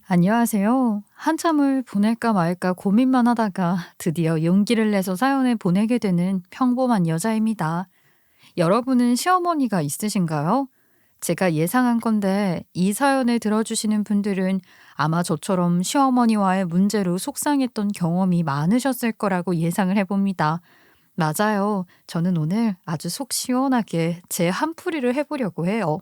안녕하세요. 한참을 보낼까 말까 고민만 하다가 드디어 용기를 내서 사연을 보내게 되는 평범한 여자입니다. 여러분은 시어머니가 있으신가요? 제가 예상한 건데 이 사연을 들어주시는 분들은 아마 저처럼 시어머니와의 문제로 속상했던 경험이 많으셨을 거라고 예상을 해봅니다. 맞아요. 저는 오늘 아주 속 시원하게 제 한풀이를 해보려고 해요.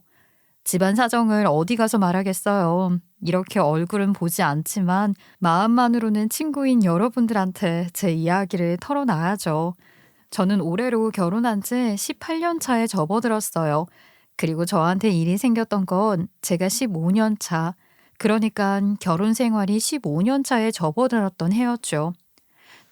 집안 사정을 어디 가서 말하겠어요. 이렇게 얼굴은 보지 않지만 마음만으로는 친구인 여러분들한테 제 이야기를 털어놔야죠. 저는 올해로 결혼한 지 18년 차에 접어들었어요. 그리고 저한테 일이 생겼던 건 제가 15년 차, 그러니까 결혼 생활이 15년 차에 접어들었던 해였죠.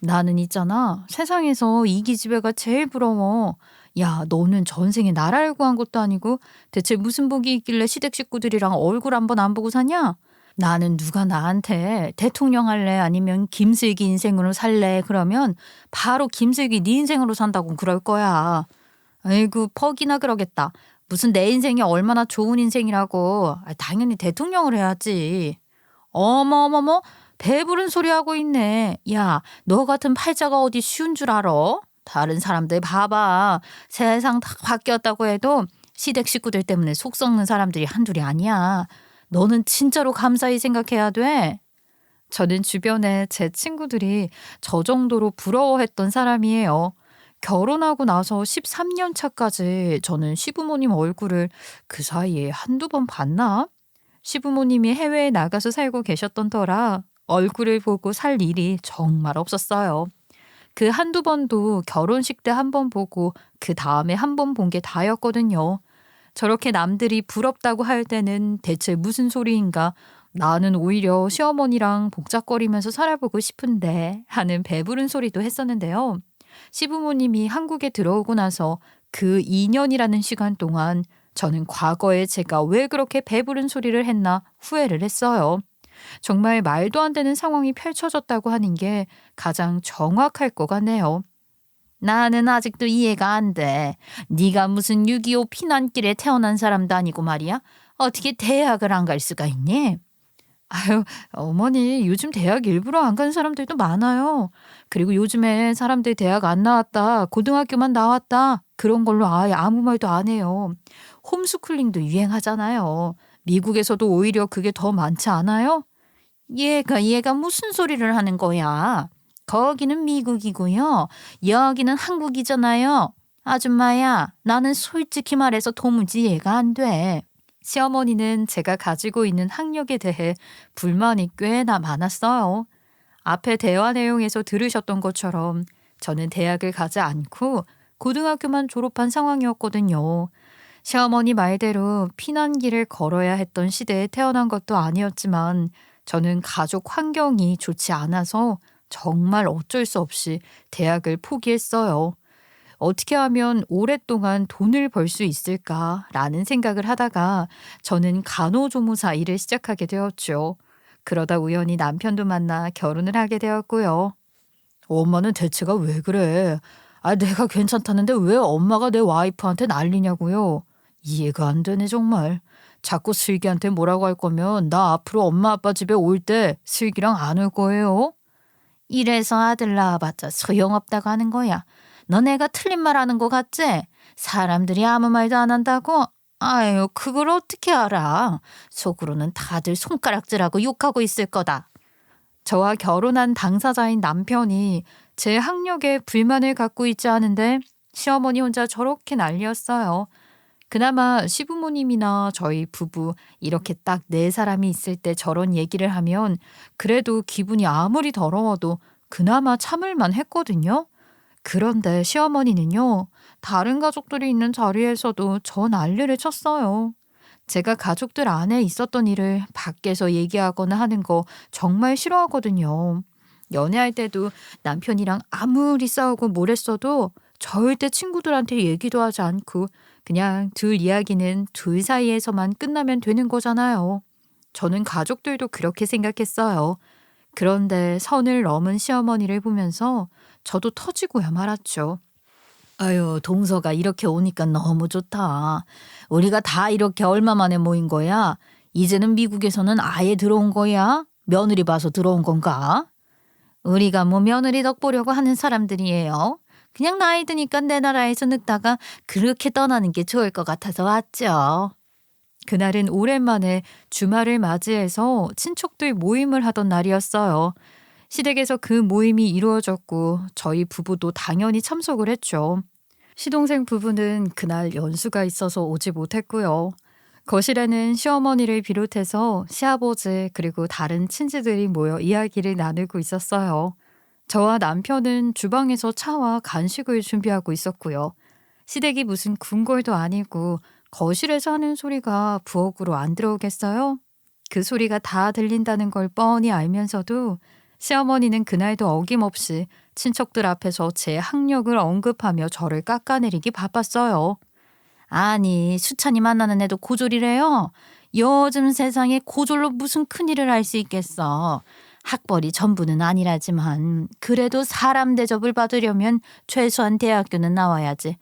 나는 있잖아. 세상에서 이 기집애가 제일 부러워. 야, 너는 전생에 나라를 구한 것도 아니고 대체 무슨 복이 있길래 시댁 식구들이랑 얼굴 한 번 안 보고 사냐? 나는 누가 나한테 대통령 할래 아니면 김슬기 인생으로 살래 그러면 바로 김슬기 네 인생으로 산다고 그럴 거야. 아이고 퍽이나 그러겠다. 무슨 내 인생이 얼마나 좋은 인생이라고. 당연히 대통령을 해야지. 어머머머 배부른 소리 하고 있네. 야, 너 같은 팔자가 어디 쉬운 줄 알아? 다른 사람들 봐봐. 세상 다 바뀌었다고 해도 시댁 식구들 때문에 속 썩는 사람들이 한둘이 아니야. 너는 진짜로 감사히 생각해야 돼. 저는 주변에 제 친구들이 저 정도로 부러워했던 사람이에요. 결혼하고 나서 13년 차까지 저는 시부모님 얼굴을 그 사이에 한두 번 봤나? 시부모님이 해외에 나가서 살고 계셨던 터라 얼굴을 보고 살 일이 정말 없었어요. 그 한두 번도 결혼식 때 한 번 보고 그 다음에 한 번 본 게 다였거든요. 저렇게 남들이 부럽다고 할 때는 대체 무슨 소리인가? 나는 오히려 시어머니랑 복작거리면서 살아보고 싶은데 하는 배부른 소리도 했었는데요. 시부모님이 한국에 들어오고 나서 그 2년이라는 시간 동안 저는 과거에 제가 왜 그렇게 배부른 소리를 했나 후회를 했어요. 정말 말도 안 되는 상황이 펼쳐졌다고 하는 게 가장 정확할 것 같네요. 나는 아직도 이해가 안 돼. 네가 무슨 6.25 피난길에 태어난 사람도 아니고 말이야. 어떻게 대학을 안 갈 수가 있니? 아유, 어머니, 요즘 대학 일부러 안 가는 사람들도 많아요. 그리고 요즘에 사람들 대학 안 나왔다, 고등학교만 나왔다, 그런 걸로 아예 아무 말도 안 해요. 홈스쿨링도 유행하잖아요. 미국에서도 오히려 그게 더 많지 않아요? 얘가 무슨 소리를 하는 거야? 거기는 미국이고요. 여기는 한국이잖아요. 아줌마야, 나는 솔직히 말해서 도무지 이해가 안 돼. 시어머니는 제가 가지고 있는 학력에 대해 불만이 꽤나 많았어요. 앞에 대화 내용에서 들으셨던 것처럼 저는 대학을 가지 않고 고등학교만 졸업한 상황이었거든요. 시어머니 말대로 피난길을 걸어야 했던 시대에 태어난 것도 아니었지만 저는 가족 환경이 좋지 않아서 정말 어쩔 수 없이 대학을 포기했어요. 어떻게 하면 오랫동안 돈을 벌 수 있을까라는 생각을 하다가 저는 간호조무사 일을 시작하게 되었죠. 그러다 우연히 남편도 만나 결혼을 하게 되었고요. 엄마는 대체가 왜 그래? 내가 괜찮다는데 왜 엄마가 내 와이프한테 난리냐고요? 이해가 안 되네 정말. 자꾸 슬기한테 뭐라고 할 거면 나 앞으로 엄마 아빠 집에 올 때 슬기랑 안 올 거예요? 이래서 아들 낳아봤자 소용없다고 하는 거야. 너네가 틀린 말 하는 거 같지? 사람들이 아무 말도 안 한다고? 아유, 그걸 어떻게 알아? 속으로는 다들 손가락질하고 욕하고 있을 거다. 저와 결혼한 당사자인 남편이 제 학력에 불만을 갖고 있지 않은데 시어머니 혼자 저렇게 난리였어요. 그나마 시부모님이나 저희 부부 이렇게 딱 네 사람이 있을 때 저런 얘기를 하면 그래도 기분이 아무리 더러워도 그나마 참을만 했거든요. 그런데 시어머니는요, 다른 가족들이 있는 자리에서도 저 난리를 쳤어요. 제가 가족들 안에 있었던 일을 밖에서 얘기하거나 하는 거 정말 싫어하거든요. 연애할 때도 남편이랑 아무리 싸우고 뭘 했어도 절대 친구들한테 얘기도 하지 않고 그냥 둘 이야기는 둘 사이에서만 끝나면 되는 거잖아요. 저는 가족들도 그렇게 생각했어요. 그런데 선을 넘은 시어머니를 보면서 저도 터지고야 말았죠. 아유, 동서가 이렇게 오니까 너무 좋다. 우리가 다 이렇게 얼마 만에 모인 거야? 이제는 미국에서는 아예 들어온 거야? 며느리 봐서 들어온 건가? 우리가 뭐 며느리 덕 보려고 하는 사람들이에요. 그냥 나이 드니까 내 나라에서 늙다가 그렇게 떠나는 게 좋을 것 같아서 왔죠. 그날은 오랜만에 주말을 맞이해서 친척들 모임을 하던 날이었어요. 시댁에서 그 모임이 이루어졌고 저희 부부도 당연히 참석을 했죠. 시동생 부부는 그날 연수가 있어서 오지 못했고요. 거실에는 시어머니를 비롯해서 시아버지 그리고 다른 친지들이 모여 이야기를 나누고 있었어요. 저와 남편은 주방에서 차와 간식을 준비하고 있었고요. 시댁이 무슨 궁궐도 아니고 거실에서 하는 소리가 부엌으로 안 들어오겠어요? 그 소리가 다 들린다는 걸 뻔히 알면서도 시어머니는 그날도 어김없이 친척들 앞에서 제 학력을 언급하며 저를 깎아내리기 바빴어요. 아니, 수찬이 만나는 애도 고졸이래요. 요즘 세상에 고졸로 무슨 큰일을 할 수 있겠어. 학벌이 전부는 아니라지만 그래도 사람 대접을 받으려면 최소한 대학교는 나와야지.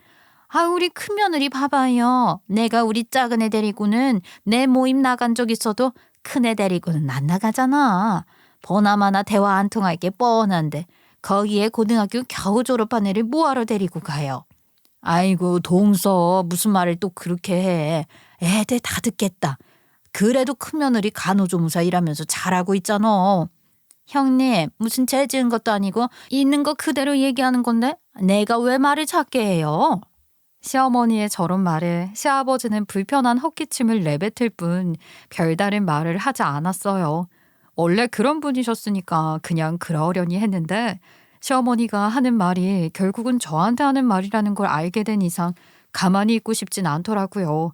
아, 우리 큰며느리 봐봐요. 내가 우리 작은 애 데리고는 내 모임 나간 적 있어도 큰 애 데리고는 안 나가잖아. 보나마나 대화 안 통할 게 뻔한데 거기에 고등학교 겨우 졸업한 애를 뭐하러 데리고 가요. 아이고, 동서 무슨 말을 또 그렇게 해. 애들 다 듣겠다. 그래도 큰며느리 간호조무사 일하면서 잘하고 있잖아. 형님, 무슨 죄 지은 것도 아니고 있는 거 그대로 얘기하는 건데 내가 왜 말을 작게 해요? 시어머니의 저런 말에 시아버지는 불편한 헛기침을 내뱉을 뿐 별다른 말을 하지 않았어요. 원래 그런 분이셨으니까 그냥 그러려니 했는데 시어머니가 하는 말이 결국은 저한테 하는 말이라는 걸 알게 된 이상 가만히 있고 싶진 않더라고요.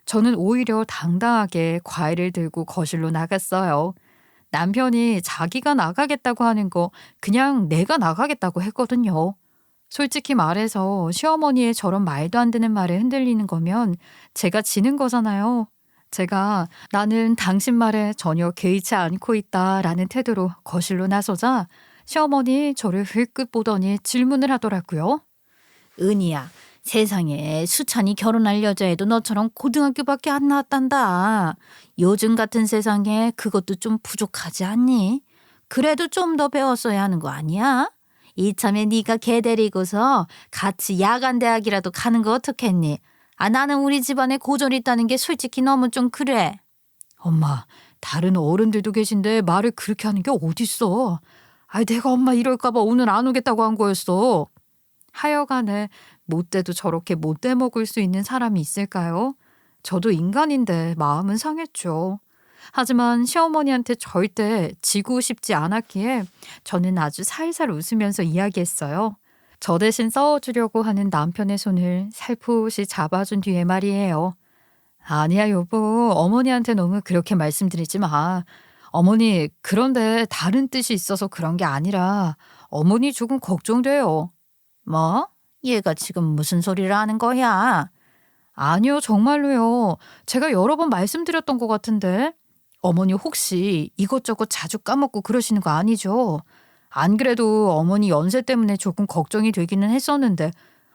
저는 오히려 당당하게 과일을 들고 거실로 나갔어요. 남편이 자기가 나가겠다고 하는 거 그냥 내가 나가겠다고 했거든요. 솔직히 말해서 시어머니의 저런 말도 안 되는 말에 흔들리는 거면 제가 지는 거잖아요. 제가 나는 당신 말에 전혀 개의치 않고 있다라는 태도로 거실로 나서자 시어머니 저를 흘끗 보더니 질문을 하더라고요. 은희야, 세상에 수찬이 결혼할 여자애도 너처럼 고등학교밖에 안 나왔단다. 요즘 같은 세상에 그것도 좀 부족하지 않니? 그래도 좀 더 배웠어야 하는 거 아니야? 이참에 네가 걔 데리고서 같이 야간 대학이라도 가는 거 어떻겠니? 아, 나는 우리 집안에 고졸 있다는 게 솔직히 너무 좀 그래. 엄마, 다른 어른들도 계신데 말을 그렇게 하는 게 어딨어. 아이, 내가 엄마 이럴까 봐 오늘 안 오겠다고 한 거였어. 하여간에 못돼도 저렇게 못돼 먹을 수 있는 사람이 있을까요? 저도 인간인데 마음은 상했죠. 하지만 시어머니한테 절대 지고 싶지 않았기에 저는 아주 살살 웃으면서 이야기했어요. 저 대신 싸워주려고 하는 남편의 손을 살포시 잡아준 뒤에 말이에요. 아니야, 여보. 어머니한테 너무 그렇게 말씀드리지 마. 어머니, 그런데 다른 뜻이 있어서 그런 게 아니라 어머니 조금 걱정돼요. 뭐? 얘가 지금 무슨 소리를 하는 거야? 아니요, 정말로요. 제가 여러 번 말씀드렸던 것 같은데. 어머니 혹시 이것저것 자주 까먹고 그러시는 거 아니죠? 안 그래도 어머니 연세 때문에 조금 걱정이 되기는 했었는데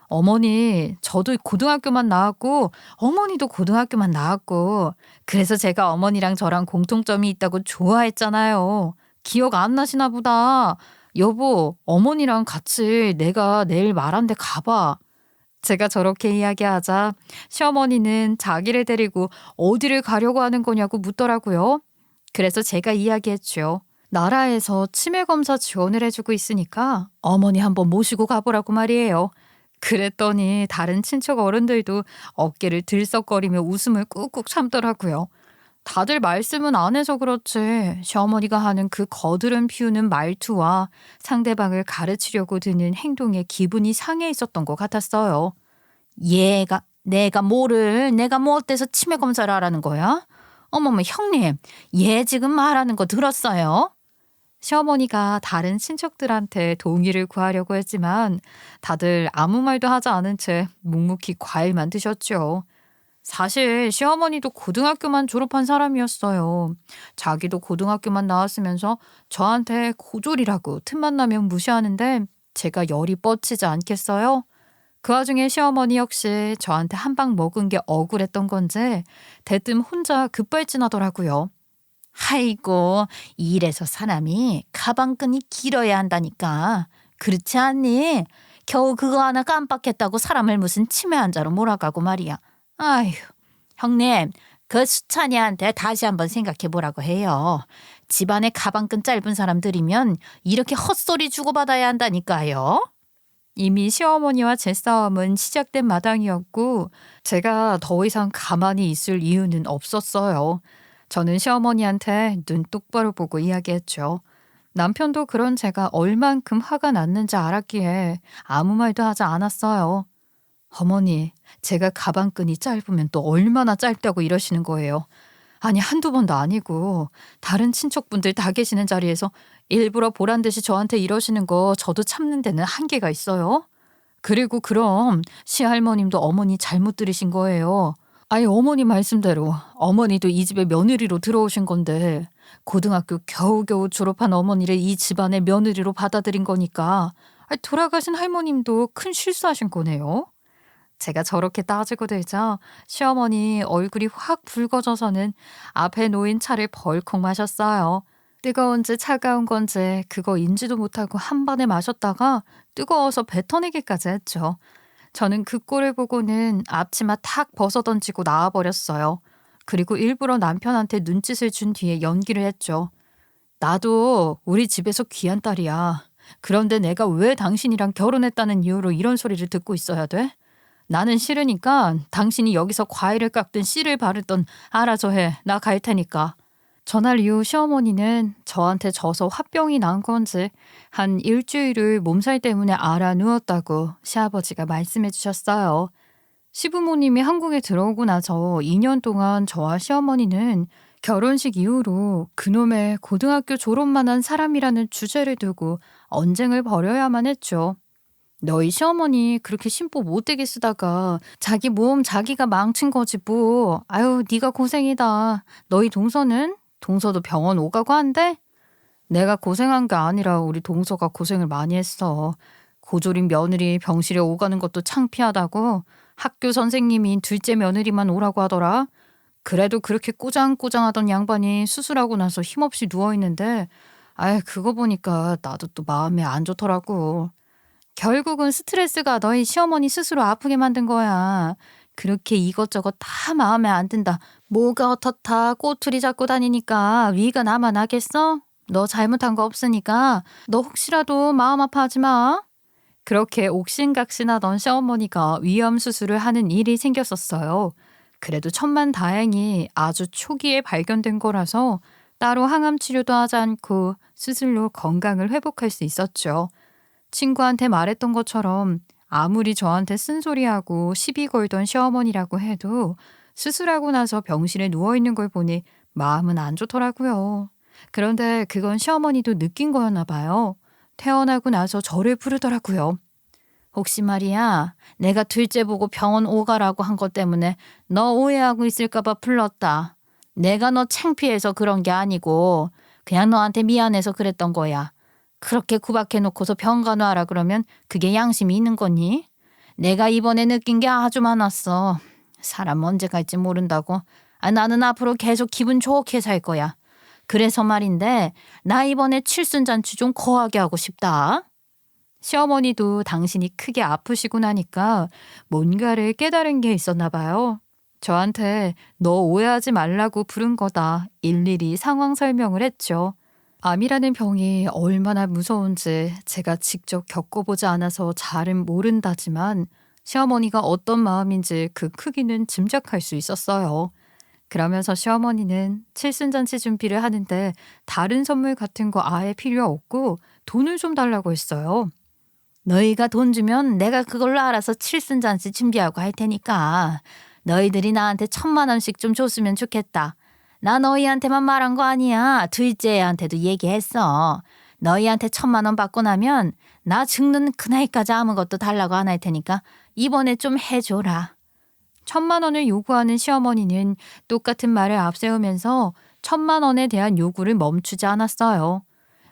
어머니 저도 고등학교만 나왔고 어머니도 고등학교만 나왔고 그래서 제가 어머니랑 저랑 공통점이 있다고 좋아했잖아요. 기억 안 나시나 보다. 여보, 어머니랑 같이 내가 내일 말한 데 가봐. 제가 저렇게 이야기하자 시어머니는 자기를 데리고 어디를 가려고 하는 거냐고 묻더라고요. 그래서 제가 이야기했죠. 나라에서 치매 검사 지원을 해주고 있으니까 어머니 한번 모시고 가보라고 말이에요. 그랬더니 다른 친척 어른들도 어깨를 들썩거리며 웃음을 꾹꾹 참더라고요. 다들 말씀은 안 해서 그렇지 시어머니가 하는 그 거드름 피우는 말투와 상대방을 가르치려고 드는 행동에 기분이 상해 있었던 것 같았어요. 내가 뭐 어때서 치매 검사를 하라는 거야? 어머머, 형님, 얘 지금 말하는 거 들었어요? 시어머니가 다른 친척들한테 동의를 구하려고 했지만 다들 아무 말도 하지 않은 채 묵묵히 과일만 드셨죠. 사실 시어머니도 고등학교만 졸업한 사람이었어요. 자기도 고등학교만 나왔으면서 저한테 고졸이라고 틈만 나면 무시하는데 제가 열이 뻗치지 않겠어요? 그 와중에 시어머니 역시 저한테 한 방 먹은 게 억울했던 건지 대뜸 혼자 급발진하더라고요. 아이고, 이래서 사람이 가방끈이 길어야 한다니까. 그렇지 않니? 겨우 그거 하나 깜빡했다고 사람을 무슨 치매 환자로 몰아가고 말이야. 아휴, 형님, 그 수찬이한테 다시 한번 생각해 보라고 해요. 집안에 가방끈 짧은 사람들이면 이렇게 헛소리 주고받아야 한다니까요. 이미 시어머니와 제 싸움은 시작된 마당이었고 제가 더 이상 가만히 있을 이유는 없었어요. 저는 시어머니한테 눈 똑바로 보고 이야기했죠. 남편도 그런 제가 얼만큼 화가 났는지 알았기에 아무 말도 하지 않았어요. 어머니, 제가 가방끈이 짧으면 또 얼마나 짧다고 이러시는 거예요. 아니, 한두 번도 아니고 다른 친척분들 다 계시는 자리에서 일부러 보란 듯이 저한테 이러시는 거 저도 참는 데는 한계가 있어요. 그리고 그럼 시할머님도 어머니 잘못 들으신 거예요. 아니, 어머니 말씀대로 어머니도 이 집에 며느리로 들어오신 건데 고등학교 겨우겨우 졸업한 어머니를 이 집안의 며느리로 받아들인 거니까 돌아가신 할머님도 큰 실수하신 거네요. 제가 저렇게 따지고 들자 시어머니 얼굴이 확 붉어져서는 앞에 놓인 차를 벌컥 마셨어요. 뜨거운지 차가운 건지 그거 인지도 못하고 한 번에 마셨다가 뜨거워서 뱉어내기까지 했죠. 저는 그 꼴을 보고는 앞치마 탁 벗어던지고 나와버렸어요. 그리고 일부러 남편한테 눈짓을 준 뒤에 연기를 했죠. 나도 우리 집에서 귀한 딸이야. 그런데 내가 왜 당신이랑 결혼했다는 이유로 이런 소리를 듣고 있어야 돼? 나는 싫으니까 당신이 여기서 과일을 깎든 씨를 바르든 알아서 해. 나 갈 테니까. 전날 이후 시어머니는 저한테 져서 화병이 난 건지 한 일주일을 몸살 때문에 알아 누웠다고 시아버지가 말씀해 주셨어요. 시부모님이 한국에 들어오고 나서 2년 동안 저와 시어머니는 결혼식 이후로 그놈의 고등학교 졸업만 한 사람이라는 주제를 두고 언쟁을 벌여야만 했죠. 너희 시어머니 그렇게 심보 못되게 쓰다가 자기 몸 자기가 망친 거지 뭐. 아유, 네가 고생이다. 너희 동서는? 동서도 병원 오가고 한대? 내가 고생한 게 아니라 우리 동서가 고생을 많이 했어. 고졸인 며느리 병실에 오가는 것도 창피하다고 학교 선생님이 둘째 며느리만 오라고 하더라. 그래도 그렇게 꼬장꼬장하던 양반이 수술하고 나서 힘없이 누워있는데 그거 보니까 나도 또 마음이 안 좋더라고. 결국은 스트레스가 너희 시어머니 스스로 아프게 만든 거야. 그렇게 이것저것 다 마음에 안 든다. 뭐가 어떻다 꼬투리 잡고 다니니까 위가 나만 하겠어? 너 잘못한 거 없으니까 너 혹시라도 마음 아파하지 마. 그렇게 옥신각신하던 시어머니가 위암 수술을 하는 일이 생겼었어요. 그래도 천만다행히 아주 초기에 발견된 거라서 따로 항암 치료도 하지 않고 수술로 건강을 회복할 수 있었죠. 친구한테 말했던 것처럼 아무리 저한테 쓴소리하고 시비 걸던 시어머니라고 해도 수술하고 나서 병실에 누워있는 걸 보니 마음은 안 좋더라고요. 그런데 그건 시어머니도 느낀 거였나 봐요. 태어나고 나서 저를 부르더라고요. 혹시 말이야, 내가 둘째 보고 병원 오가라고 한 것 때문에 너 오해하고 있을까 봐 불렀다. 내가 너 창피해서 그런 게 아니고 그냥 너한테 미안해서 그랬던 거야. 그렇게 구박해놓고서 병가 놔라 그러면 그게 양심이 있는 거니? 내가 이번에 느낀 게 아주 많았어. 사람 언제 갈지 모른다고. 나는 앞으로 계속 기분 좋게 살 거야. 그래서 말인데 나 이번에 칠순잔치 좀 거하게 하고 싶다. 시어머니도 당신이 크게 아프시고 나니까 뭔가를 깨달은 게 있었나 봐요. 저한테 너 오해하지 말라고 부른 거다. 일일이 상황 설명을 했죠. 암이라는 병이 얼마나 무서운지 제가 직접 겪어보지 않아서 잘은 모른다지만 시어머니가 어떤 마음인지 그 크기는 짐작할 수 있었어요. 그러면서 시어머니는 칠순잔치 준비를 하는데 다른 선물 같은 거 아예 필요 없고 돈을 좀 달라고 했어요. 너희가 돈 주면 내가 그걸로 알아서 칠순잔치 준비하고 할 테니까 너희들이 나한테 1,000,000원씩 좀 줬으면 좋겠다. 나 너희한테만 말한 거 아니야. 둘째 애한테도 얘기했어. 너희한테 1,000,000원 받고 나면 나 죽는 그날까지 아무것도 달라고 안 할 테니까 이번에 좀 해줘라. 1,000,000원을 요구하는 시어머니는 똑같은 말을 앞세우면서 1,000,000원에 대한 요구를 멈추지 않았어요.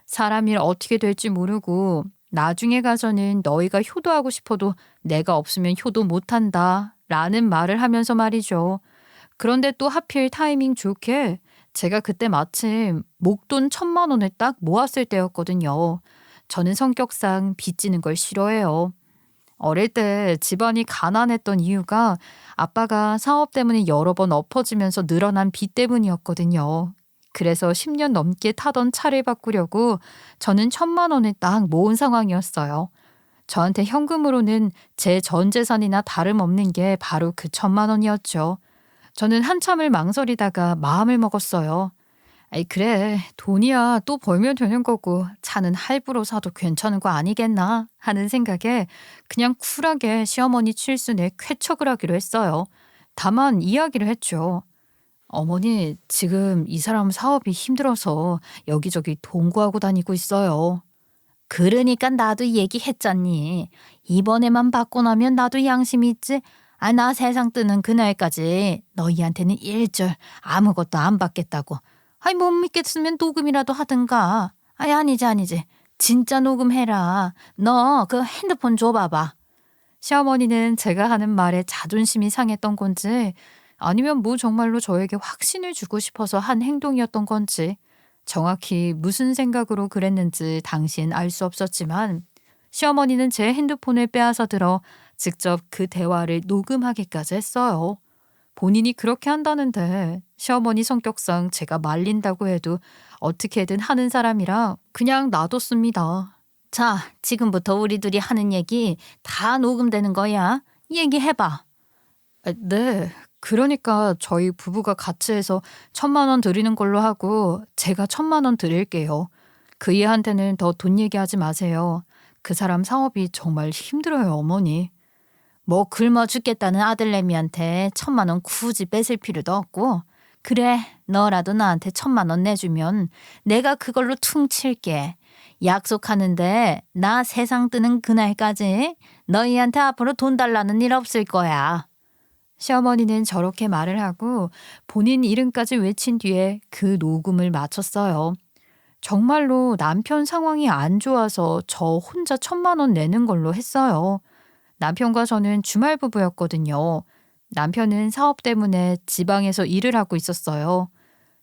사람 일 어떻게 될지 모르고 나중에 가서는 너희가 효도하고 싶어도 내가 없으면 효도 못한다 라는 말을 하면서 말이죠. 그런데 또 하필 타이밍 좋게 제가 그때 마침 목돈 1,000만 원을 딱 모았을 때였거든요. 저는 성격상 빚지는 걸 싫어해요. 어릴 때 집안이 가난했던 이유가 아빠가 사업 때문에 여러 번 엎어지면서 늘어난 빚 때문이었거든요. 그래서 10년 넘게 타던 차를 바꾸려고 저는 1,000만 원을 딱 모은 상황이었어요. 저한테 현금으로는 제 전 재산이나 다름없는 게 바로 그 1,000만 원이었죠. 저는 한참을 망설이다가 마음을 먹었어요. 아이, 그래. 돈이야 또 벌면 되는 거고 차는 할부로 사도 괜찮은 거 아니겠나 하는 생각에 그냥 쿨하게 시어머니 칠순에 쾌척을 하기로 했어요. 다만 이야기를 했죠. 어머니, 지금 이 사람 사업이 힘들어서 여기저기 돈 구하고 다니고 있어요. 그러니까 나도 얘기했잖니. 이번에만 받고 나면 나도 양심이 있지. 아, 나 세상 뜨는 그날까지 너희한테는 일절 아무것도 안 받겠다고. 아이, 못 믿겠으면 녹음이라도 하든가. 아이, 아니지. 진짜 녹음해라. 너 그 핸드폰 줘봐봐. 시어머니는 제가 하는 말에 자존심이 상했던 건지 아니면 뭐 정말로 저에게 확신을 주고 싶어서 한 행동이었던 건지 정확히 무슨 생각으로 그랬는지 당시엔 알 수 없었지만 시어머니는 제 핸드폰을 빼앗아 들어 직접 그 대화를 녹음하기까지 했어요. 본인이 그렇게 한다는데 시어머니 성격상 제가 말린다고 해도 어떻게든 하는 사람이라 그냥 놔뒀습니다. 자, 지금부터 우리 둘이 하는 얘기 다 녹음되는 거야. 얘기해봐. 네. 그러니까 저희 부부가 같이 해서 1,000만 원 드리는 걸로 하고 제가 1,000만 원 드릴게요. 그 이한테는 더 돈 얘기하지 마세요. 그 사람 사업이 정말 힘들어요, 어머니. 뭐 굶어 죽겠다는 아들내미한테 1,000만 원 굳이 뺏을 필요도 없고. 그래, 너라도 나한테 1,000만 원 내주면 내가 그걸로 퉁칠게. 약속하는데 나 세상 뜨는 그날까지 너희한테 앞으로 돈 달라는 일 없을 거야. 시어머니는 저렇게 말을 하고 본인 이름까지 외친 뒤에 그 녹음을 마쳤어요. 정말로 남편 상황이 안 좋아서 저 혼자 1,000만 원 내는 걸로 했어요. 남편과 저는 주말 부부였거든요. 남편은 사업 때문에 지방에서 일을 하고 있었어요.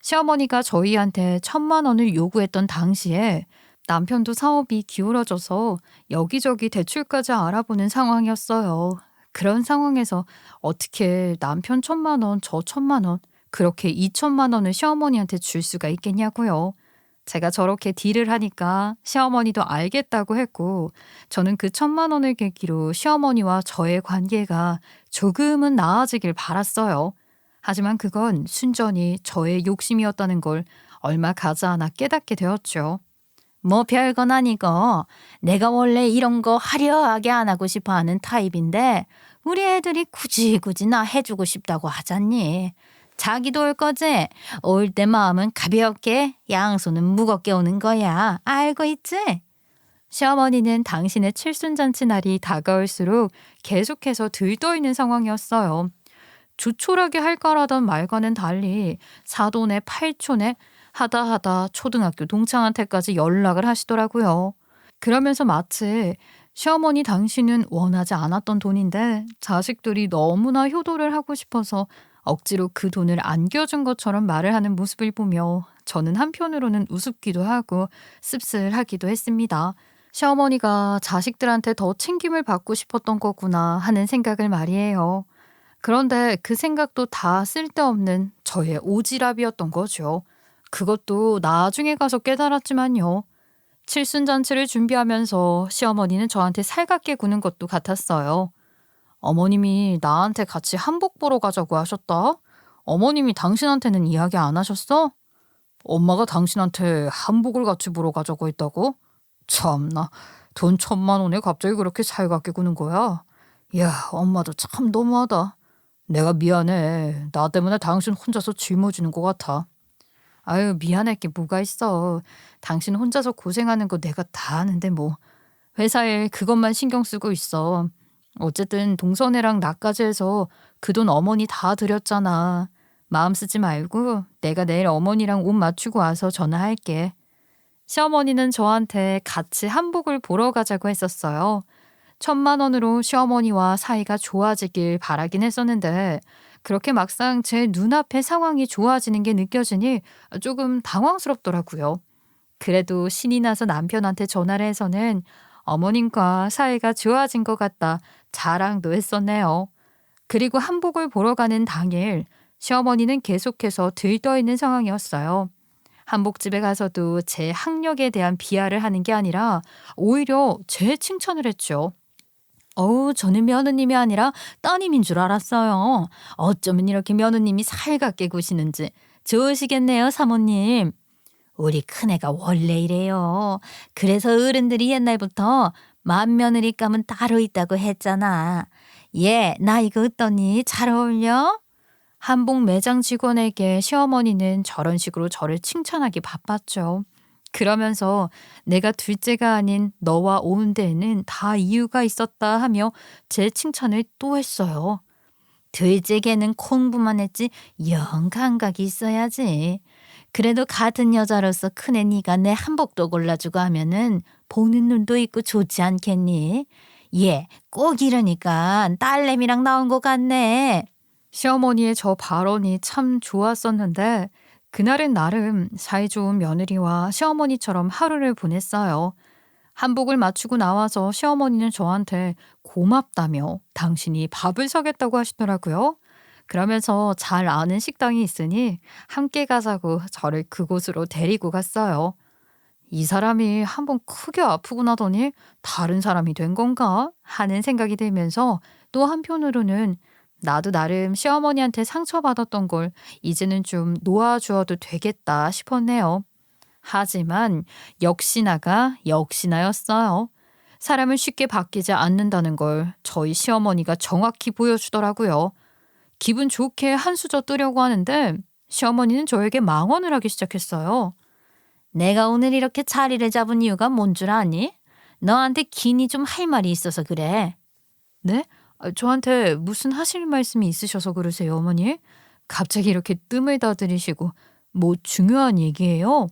시어머니가 저희한테 1,000만 원을 요구했던 당시에 남편도 사업이 기울어져서 여기저기 대출까지 알아보는 상황이었어요. 그런 상황에서 어떻게 남편 1,000만 원, 저 1,000만 원, 그렇게 2,000만 원을 시어머니한테 줄 수가 있겠냐고요. 제가 저렇게 딜을 하니까 시어머니도 알겠다고 했고 저는 그 1,000만 원을 계기로 시어머니와 저의 관계가 조금은 나아지길 바랐어요. 하지만 그건 순전히 저의 욕심이었다는 걸 얼마 가지 않아 깨닫게 되었죠. 뭐 별건 아니고 내가 원래 이런 거 화려하게 안 하고 싶어 하는 타입인데 우리 애들이 굳이 나 해주고 싶다고 하잖니. 자기도 올 거지? 올 때 마음은 가볍게 양손은 무겁게 오는 거야. 알고 있지? 시어머니는 당신의 칠순잔치 날이 다가올수록 계속해서 들떠있는 상황이었어요. 조촐하게 할 거라던 말과는 달리 사돈의 팔촌에 하다 초등학교 동창한테까지 연락을 하시더라고요. 그러면서 마치 시어머니 당신은 원하지 않았던 돈인데 자식들이 너무나 효도를 하고 싶어서 억지로 그 돈을 안겨준 것처럼 말을 하는 모습을 보며 저는 한편으로는 우습기도 하고 씁쓸하기도 했습니다. 시어머니가 자식들한테 더 챙김을 받고 싶었던 거구나 하는 생각을 말이에요. 그런데 그 생각도 다 쓸데없는 저의 오지랖이었던 거죠. 그것도 나중에 가서 깨달았지만요. 칠순잔치를 준비하면서 시어머니는 저한테 살갑게 구는 것도 같았어요. 어머님이 나한테 같이 한복 보러 가자고 하셨다? 어머님이 당신한테는 이야기 안 하셨어? 엄마가 당신한테 한복을 같이 보러 가자고 했다고? 참나, 돈 1,000만 원에 갑자기 그렇게 살갑게 구는 거야? 야, 엄마도 참 너무하다. 내가 미안해. 나 때문에 당신 혼자서 짊어지는 것 같아. 아유, 미안할 게 뭐가 있어. 당신 혼자서 고생하는 거 내가 다 아는데 뭐. 회사에 그것만 신경 쓰고 있어. 어쨌든 동선애랑 나까지 해서 그 돈 어머니 다 드렸잖아. 마음 쓰지 말고 내가 내일 어머니랑 옷 맞추고 와서 전화할게. 시어머니는 저한테 같이 한복을 보러 가자고 했었어요. 1,000만 원으로 시어머니와 사이가 좋아지길 바라긴 했었는데 그렇게 막상 제 눈앞에 상황이 좋아지는 게 느껴지니 조금 당황스럽더라고요. 그래도 신이 나서 남편한테 전화를 해서는 어머님과 사이가 좋아진 것 같다 자랑도 했었네요. 그리고 한복을 보러 가는 당일 시어머니는 계속해서 들떠있는 상황이었어요. 한복집에 가서도 제 학력에 대한 비하를 하는 게 아니라 오히려 제 칭찬을 했죠. 어우, 저는 며느님이 아니라 따님인 줄 알았어요. 어쩌면 이렇게 며느님이 살갑게 구시는지. 좋으시겠네요, 사모님. 우리 큰애가 원래 이래요. 그래서 어른들이 옛날부터 맏며느리감은 따로 있다고 했잖아. 얘, 나 이거 어떠니? 잘 어울려? 한복 매장 직원에게 시어머니는 저런 식으로 저를 칭찬하기 바빴죠. 그러면서 내가 둘째가 아닌 너와 온 데에는 다 이유가 있었다 하며 제 칭찬을 또 했어요. 둘째 걔는 공부만 했지 영 감각이 있어야지. 그래도 같은 여자로서 큰애 네가 내 한복도 골라주고 하면은 보는 눈도 있고 좋지 않겠니? 얘 꼭 이러니까 딸내미랑 나온 것 같네. 시어머니의 저 발언이 참 좋았었는데 그날은 나름 사이좋은 며느리와 시어머니처럼 하루를 보냈어요. 한복을 맞추고 나와서 시어머니는 저한테 고맙다며 당신이 밥을 사겠다고 하시더라고요. 그러면서 잘 아는 식당이 있으니 함께 가자고 저를 그곳으로 데리고 갔어요. 이 사람이 한번 크게 아프고 나더니 다른 사람이 된 건가 하는 생각이 들면서 또 한편으로는 나도 나름 시어머니한테 상처받았던 걸 이제는 좀 놓아주어도 되겠다 싶었네요. 하지만 역시나가 역시나였어요. 사람은 쉽게 바뀌지 않는다는 걸 저희 시어머니가 정확히 보여주더라고요. 기분 좋게 한 수저 뜨려고 하는데 시어머니는 저에게 망언을 하기 시작했어요. 내가 오늘 이렇게 자리를 잡은 이유가 뭔 줄 아니? 너한테 긴히 좀 할 말이 있어서 그래. 네? 저한테 무슨 하실 말씀이 있으셔서 그러세요, 어머니? 갑자기 이렇게 뜸을 들이시고 뭐 중요한 얘기예요?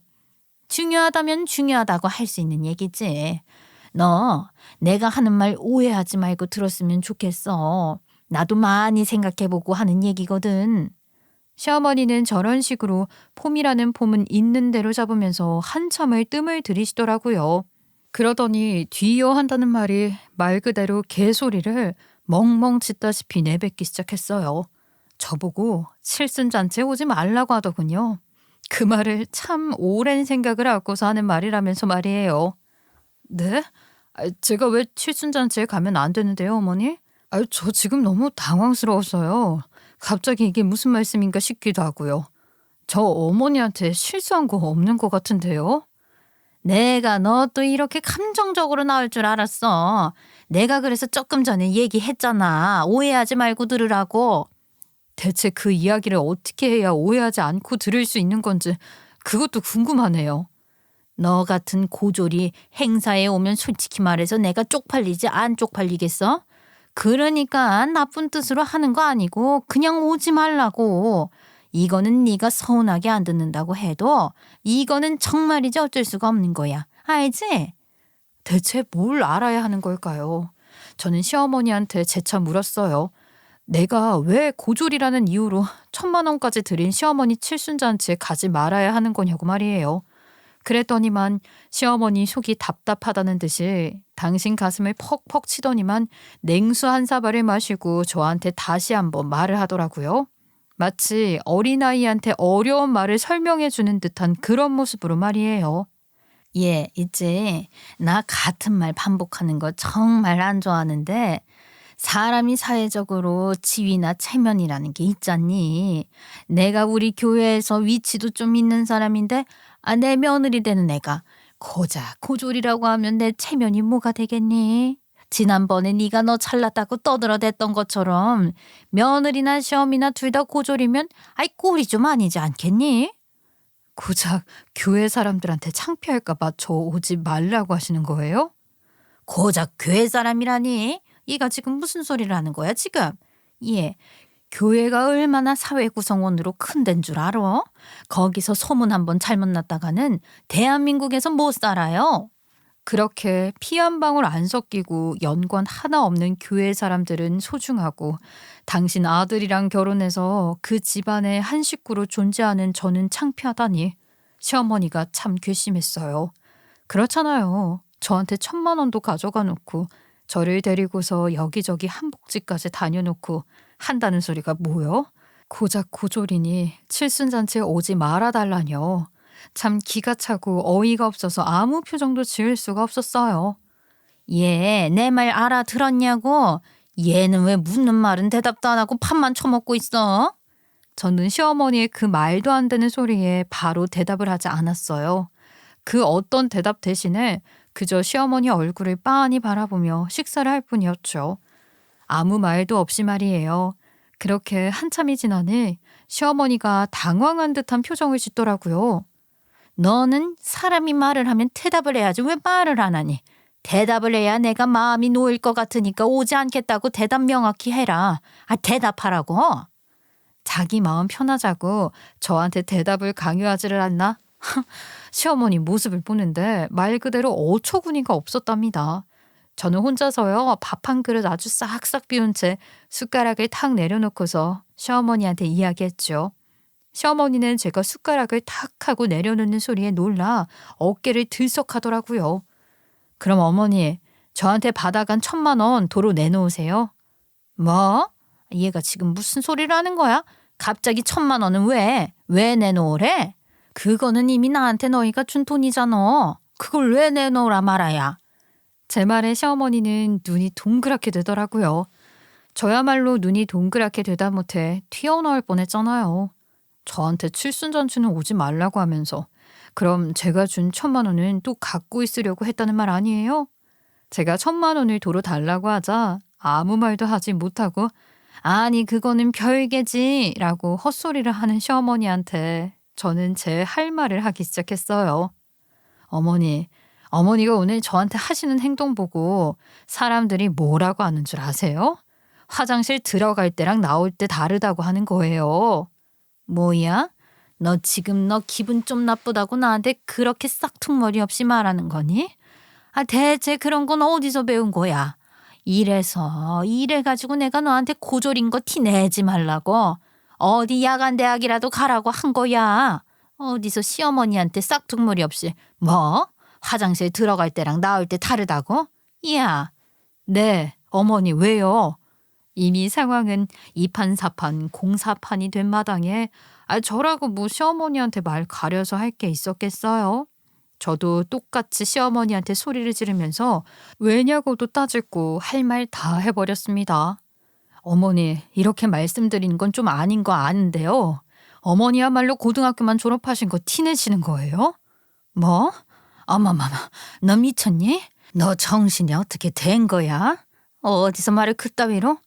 중요하다면 중요하다고 할 수 있는 얘기지. 너 내가 하는 말 오해하지 말고 들었으면 좋겠어. 나도 많이 생각해보고 하는 얘기거든. 시어머니는 저런 식으로 폼이라는 폼은 있는 대로 잡으면서 한참을 뜸을 들이시더라고요. 그러더니 뒤이어 한다는 말이 말 그대로 개소리를 멍멍 짖다시피 내뱉기 시작했어요. 저보고 칠순잔치에 오지 말라고 하더군요. 그 말을 참 오랜 생각을 하고서 하는 말이라면서 말이에요. 네? 제가 왜 칠순잔치에 가면 안 되는데요, 어머니? 저 지금 너무 당황스러웠어요. 갑자기 이게 무슨 말씀인가 싶기도 하고요. 저 어머니한테 실수한 거 없는 것 같은데요? 내가 너 또 이렇게 감정적으로 나올 줄 알았어. 내가 그래서 조금 전에 얘기했잖아. 오해하지 말고 들으라고. 대체 그 이야기를 어떻게 해야 오해하지 않고 들을 수 있는 건지 그것도 궁금하네요. 너 같은 고졸이 행사에 오면 솔직히 말해서 내가 쪽팔리지 안 쪽팔리겠어? 그러니까 나쁜 뜻으로 하는 거 아니고 그냥 오지 말라고. 이거는 네가 서운하게 안 듣는다고 해도 이거는 정말이지 어쩔 수가 없는 거야. 알지? 대체 뭘 알아야 하는 걸까요? 저는 시어머니한테 재차 물었어요. 내가 왜 고졸이라는 이유로 1,000만 원까지 들인 시어머니 칠순잔치에 가지 말아야 하는 거냐고 말이에요. 그랬더니만 시어머니 속이 답답하다는 듯이 당신 가슴을 퍽퍽 치더니만 냉수 한 사발을 마시고 저한테 다시 한번 말을 하더라고요. 마치 어린아이한테 어려운 말을 설명해 주는 듯한 그런 모습으로 말이에요. 예, 있지. 나 같은 말 반복하는 거 정말 안 좋아하는데 사람이 사회적으로 지위나 체면이라는 게 있잖니. 내가 우리 교회에서 위치도 좀 있는 사람인데 내 며느리 되는 애가 고작 고졸이라고 하면 내 체면이 뭐가 되겠니? 지난번에 네가 너 잘났다고 떠들어댔던 것처럼 며느리나 시어미나 둘 다 고졸이면 아이 꼴이 좀 아니지 않겠니? 고작 교회 사람들한테 창피할까 봐 저 오지 말라고 하시는 거예요? 고작 교회 사람이라니? 얘가 지금 무슨 소리를 하는 거야 지금? 예, 교회가 얼마나 사회 구성원으로 큰 데인 줄 알아? 거기서 소문 한번 잘못 났다가는 대한민국에서 못 살아요. 그렇게 피 한 방울 안 섞이고 연관 하나 없는 교회 사람들은 소중하고 당신 아들이랑 결혼해서 그 집안의 한 식구로 존재하는 저는 창피하다니 시어머니가 참 괘씸했어요. 그렇잖아요. 저한테 1,000만 원도 가져가 놓고 저를 데리고서 여기저기 한복집까지 다녀놓고 한다는 소리가 뭐요? 고작 고졸이니 칠순잔치에 오지 말아달라뇨. 참 기가 차고 어이가 없어서 아무 표정도 지을 수가 없었어요. 얘 내 말 알아들었냐고? 얘는 왜 묻는 말은 대답도 안 하고 판만 쳐먹고 있어? 저는 시어머니의 그 말도 안 되는 소리에 바로 대답을 하지 않았어요. 그 어떤 대답 대신에 그저 시어머니 얼굴을 빤히 바라보며 식사를 할 뿐이었죠. 아무 말도 없이 말이에요. 그렇게 한참이 지나니 시어머니가 당황한 듯한 표정을 짓더라고요. 너는 사람이 말을 하면 대답을 해야지 왜 말을 안 하니? 대답을 해야 내가 마음이 놓일 것 같으니까 오지 않겠다고 대답 명확히 해라. 대답하라고. 자기 마음 편하자고 저한테 대답을 강요하지를 않나? 시어머니 모습을 보는데 말 그대로 어처구니가 없었답니다. 저는 혼자서요 밥 한 그릇 아주 싹싹 비운 채 숟가락을 탁 내려놓고서 시어머니한테 이야기했죠. 시어머니는 제가 숟가락을 탁 하고 내려놓는 소리에 놀라 어깨를 들썩하더라고요. 그럼 어머니, 저한테 받아간 1,000만 원 도로 내놓으세요. 뭐? 얘가 지금 무슨 소리를 하는 거야? 갑자기 1,000만 원은 왜? 왜 내놓으래? 그거는 이미 나한테 너희가 준 돈이잖아. 그걸 왜 내놓으라 말아야? 제 말에 시어머니는 눈이 동그랗게 되더라고요. 저야말로 눈이 동그랗게 되다 못해 튀어나올 뻔했잖아요. 저한테 칠순잔치는 오지 말라고 하면서 그럼 제가 준 1,000만 원은 또 갖고 있으려고 했다는 말 아니에요? 제가 1,000만 원을 도로 달라고 하자 아무 말도 하지 못하고 아니 그거는 별개지 라고 헛소리를 하는 시어머니한테 저는 제 할 말을 하기 시작했어요. 어머니가 오늘 저한테 하시는 행동 보고 사람들이 뭐라고 하는 줄 아세요? 화장실 들어갈 때랑 나올 때 다르다고 하는 거예요. 뭐야? 너 지금 너 기분 좀 나쁘다고 나한테 그렇게 싹퉁머리 없이 말하는 거니? 대체 그런 건 어디서 배운 거야? 이래가지고 내가 너한테 고졸인 거 티 내지 말라고. 어디 야간 대학이라도 가라고 한 거야. 어디서 시어머니한테 싹퉁머리 없이 뭐? 화장실 들어갈 때랑 나올 때 다르다고? 야. 네, 어머니 왜요? 이미 상황은 이판사판 공사판이 된 마당에 저라고 뭐 시어머니한테 말 가려서 할 게 있었겠어요? 저도 똑같이 시어머니한테 소리를 지르면서 왜냐고도 따지고 할 말 다 해버렸습니다. 어머니, 이렇게 말씀드리는 건 좀 아닌 거 아는데요. 어머니야말로 고등학교만 졸업하신 거 티내시는 거예요? 뭐? 어머머머, 너 미쳤니? 너 정신이 어떻게 된 거야? 어디서 말을 그따위로?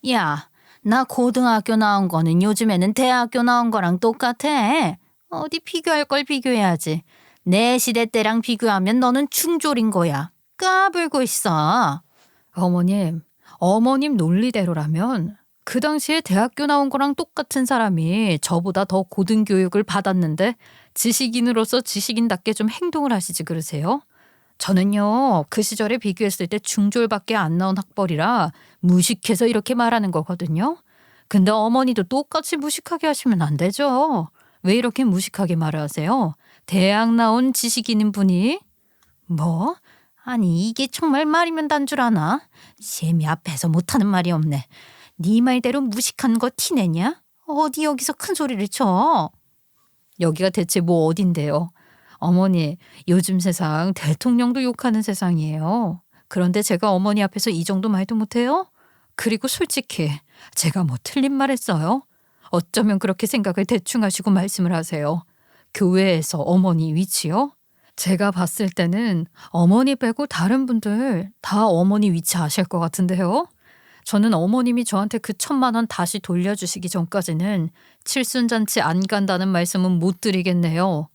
야, 나 고등학교 나온 거는 요즘에는 대학교 나온 거랑 똑같아. 어디 비교할 걸 비교해야지. 내 시대 때랑 비교하면 너는 중졸인 거야. 까불고 있어. 어머님 논리대로라면 그 당시에 대학교 나온 거랑 똑같은 사람이 저보다 더 고등교육을 받았는데 지식인으로서 지식인답게 좀 행동을 하시지 그러세요? 저는요 그 시절에 비교했을 때 중졸밖에 안 나온 학벌이라 무식해서 이렇게 말하는 거거든요. 근데 어머니도 똑같이 무식하게 하시면 안 되죠. 왜 이렇게 무식하게 말을 하세요? 대학 나온 지식인인 분이? 뭐? 아니 이게 정말 말이면 단 줄 아나? 셈이 앞에서 못하는 말이 없네. 네 말대로 무식한 거 티내냐? 어디 여기서 큰 소리를 쳐? 여기가 대체 뭐 어딘데요? 어머니, 요즘 세상 대통령도 욕하는 세상이에요. 그런데 제가 어머니 앞에서 이 정도 말도 못해요? 그리고 솔직히 제가 뭐 틀린 말 했어요? 어쩌면 그렇게 생각을 대충 하시고 말씀을 하세요. 교회에서 어머니 위치요? 제가 봤을 때는 어머니 빼고 다른 분들 다 어머니 위치 아실 것 같은데요. 저는 어머님이 저한테 그 1,000만 원 다시 돌려주시기 전까지는 칠순잔치 안 간다는 말씀은 못 드리겠네요.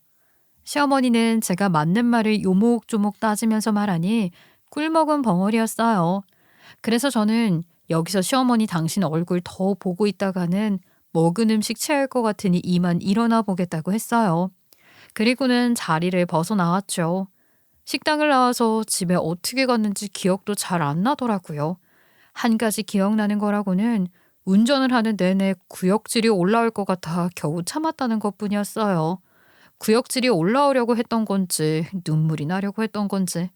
시어머니는 제가 맞는 말을 요목조목 따지면서 말하니 꿀먹은 벙어리였어요. 그래서 저는 여기서 시어머니 당신 얼굴 더 보고 있다가는 먹은 음식 체할 것 같으니 이만 일어나 보겠다고 했어요. 그리고는 자리를 벗어나왔죠. 식당을 나와서 집에 어떻게 갔는지 기억도 잘 안 나더라고요. 한 가지 기억나는 거라고는 운전을 하는 내내 구역질이 올라올 것 같아 겨우 참았다는 것뿐이었어요. 구역질이 올라오려고 했던 건지 눈물이 나려고 했던 건지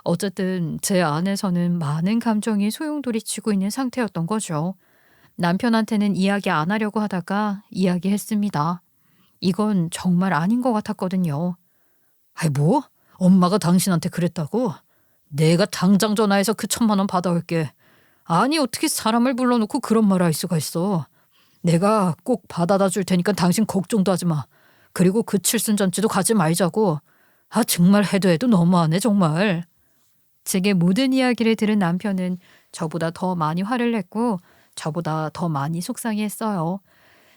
어쨌든 제 안에서는 많은 감정이 소용돌이치고 있는 상태였던 거죠. 남편한테는 이야기 안 하려고 하다가 이야기했습니다. 이건 정말 아닌 것 같았거든요. 아이 뭐? 엄마가 당신한테 그랬다고? 내가 당장 전화해서 그 1,000만 원 받아올게. 아니 어떻게 사람을 불러놓고 그런 말을 할 수가 있어. 내가 꼭 받아다 줄 테니까 당신 걱정도 하지 마. 그리고 그 칠순잔치도 가지 말자고. 아 정말 해도 해도 너무하네 정말. 제게 모든 이야기를 들은 남편은 저보다 더 많이 화를 냈고 저보다 더 많이 속상해했어요.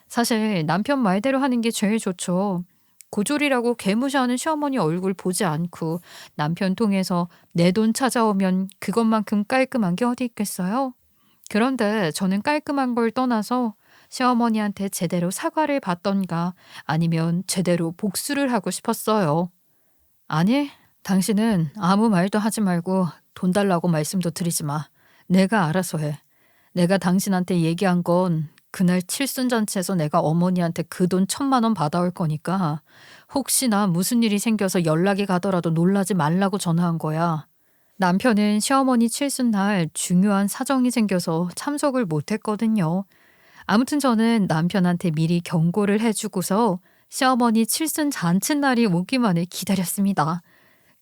사실 남편 말대로 하는 게 제일 좋죠. 고졸이라고 개무시하는 시어머니 얼굴 보지 않고 남편 통해서 내 돈 찾아오면 그것만큼 깔끔한 게 어디 있겠어요? 그런데 저는 깔끔한 걸 떠나서 시어머니한테 제대로 사과를 받던가 아니면 제대로 복수를 하고 싶었어요. 아니, 당신은 아무 말도 하지 말고 돈 달라고 말씀도 드리지 마. 내가 알아서 해. 내가 당신한테 얘기한 건 그날 칠순잔치에서 내가 어머니한테 그 돈 1,000만 원 받아올 거니까 혹시나 무슨 일이 생겨서 연락이 가더라도 놀라지 말라고 전화한 거야. 남편은 시어머니 칠순날 중요한 사정이 생겨서 참석을 못했거든요. 아무튼 저는 남편한테 미리 경고를 해주고서 시어머니 칠순 잔칫날이 오기만을 기다렸습니다.